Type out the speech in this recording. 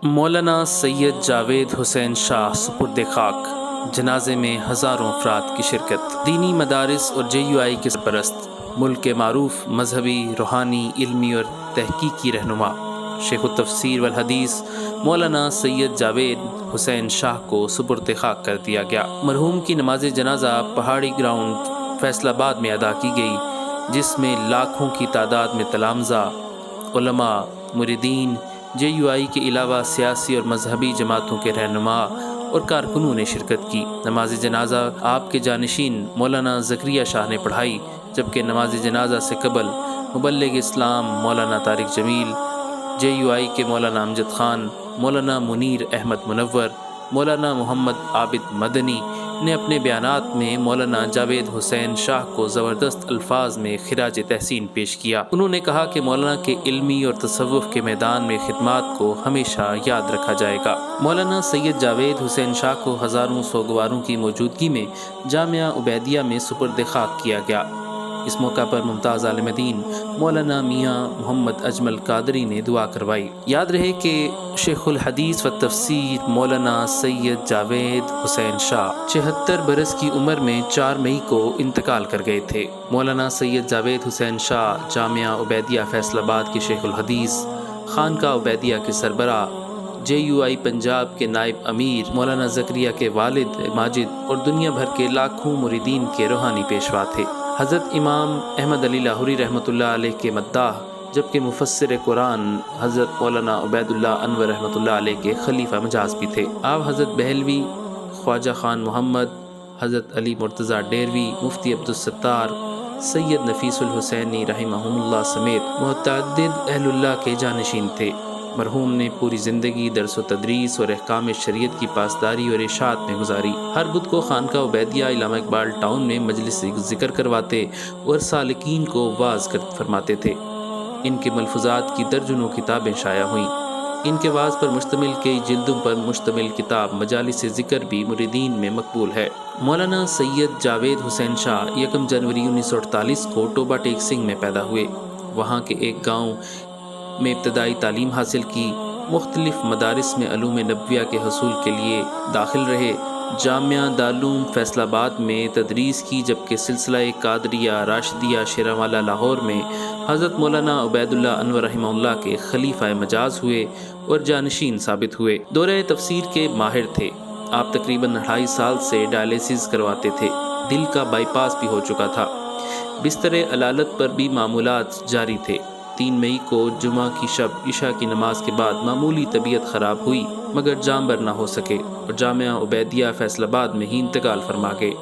مولانا سید جاوید حسین شاہ سپرد خاک جنازے میں ہزاروں افراد کی شرکت۔ دینی مدارس اور JUI کے سرپرست، ملک کے معروف مذہبی، روحانی، علمی اور تحقیقی رہنما شیخ التفسیر والحدیث مولانا سید جاوید حسین شاہ کو سپرد خاک کر دیا گیا۔ مرحوم کی نماز جنازہ پہاڑی گراؤنڈ فیصل آباد میں ادا کی گئی، جس میں لاکھوں کی تعداد میں تلامذہ، علماء، مریدین، JUI کے علاوہ سیاسی اور مذہبی جماعتوں کے رہنما اور کارکنوں نے شرکت کی۔ نماز جنازہ آپ کے جانشین مولانا زکریا شاہ نے پڑھائی، جبکہ نماز جنازہ سے قبل مبلغ اسلام مولانا طارق جمیل، JUI کے مولانا امجد خان، مولانا منیر احمد منور، مولانا محمد عابد مدنی نے اپنے بیانات میں مولانا جاوید حسین شاہ کو زبردست الفاظ میں خراج تحسین پیش کیا۔ انہوں نے کہا کہ مولانا کے علمی اور تصوف کے میدان میں خدمات کو ہمیشہ یاد رکھا جائے گا۔ مولانا سید جاوید حسین شاہ کو ہزاروں سوگواروں کی موجودگی میں جامعہ عبیدیہ میں سپرد خاک کیا گیا۔ اس موقع پر ممتاز عالم دین مولانا میاں محمد اجمل قادری نے دعا کروائی۔ یاد رہے کہ شیخ الحدیث و تفسیر مولانا سید جاوید حسین شاہ 76 برس کی عمر میں 4 مئی کو انتقال کر گئے تھے۔ مولانا سید جاوید حسین شاہ جامعہ عبیدیہ فیصل آباد کے شیخ الحدیث، خانقاہ عبیدیہ کے سربراہ، JUI پنجاب کے نائب امیر مولانا زکریا کے والد ماجد اور دنیا بھر کے لاکھوں مریدین کے روحانی پیشوا تھے۔ حضرت امام احمد علی لاہوری رحمۃ اللہ علیہ کے مداح، جبکہ مفسر قرآن حضرت مولانا عبید اللہ انور رحمۃ اللہ علیہ کے خلیفہ مجاز بھی تھے۔ آپ حضرت بہلوی، خواجہ خان محمد، حضرت علی مرتضیٰ ڈیروی، مفتی عبدالستار، سید نفیس الحسینی رحمہم اللہ سمیت متعدد اہل اللہ کے جانشین تھے۔ مرحوم نے پوری زندگی درس و تدریس اور احکام شریعت کی پاسداری اور ارشاد میں گزاری۔ ہر بدھ کو خانقاہ عبیدیہ علامہ اقبال ٹاؤن میں مجلس ذکر کرواتے اور سالکین کو واعظ فرماتے تھے۔ ان کے ملفوظات کی درجنوں کتابیں شائع ہوئیں۔ ان کے وعظ پر مشتمل کئی جلدوں پر مشتمل کتاب مجالس ذکر بھی مریدین میں مقبول ہے۔ مولانا سید جاوید حسین شاہ 1 جنوری 1948 کو ٹوبہ ٹیک سنگھ میں پیدا ہوئے۔ وہاں کے ایک گاؤں میں ابتدائی تعلیم حاصل کی۔ مختلف مدارس میں علوم نبویہ کے حصول کے لیے داخل رہے۔ جامعہ دارالعلوم فیصل آباد میں تدریس کی، جبکہ سلسلہ قادریہ راشدیہ شیراںوالا لاہور میں حضرت مولانا عبید اللہ انور رحمہ اللہ کے خلیفہ مجاز ہوئے اور جانشین ثابت ہوئے۔ دورہ تفسیر کے ماہر تھے۔ آپ تقریباً 2.5 سال سے ڈائلیسس کرواتے تھے۔ دل کا بائی پاس بھی ہو چکا تھا۔ بستر علالت پر بھی معمولات جاری تھے۔ 3 مئی کو جمعہ کی شب عشاء کی نماز کے بعد معمولی طبیعت خراب ہوئی، مگر جاں بر نہ ہو سکے اور جامعہ عبیدیہ فیصل آباد میں ہی انتقال فرما گئے۔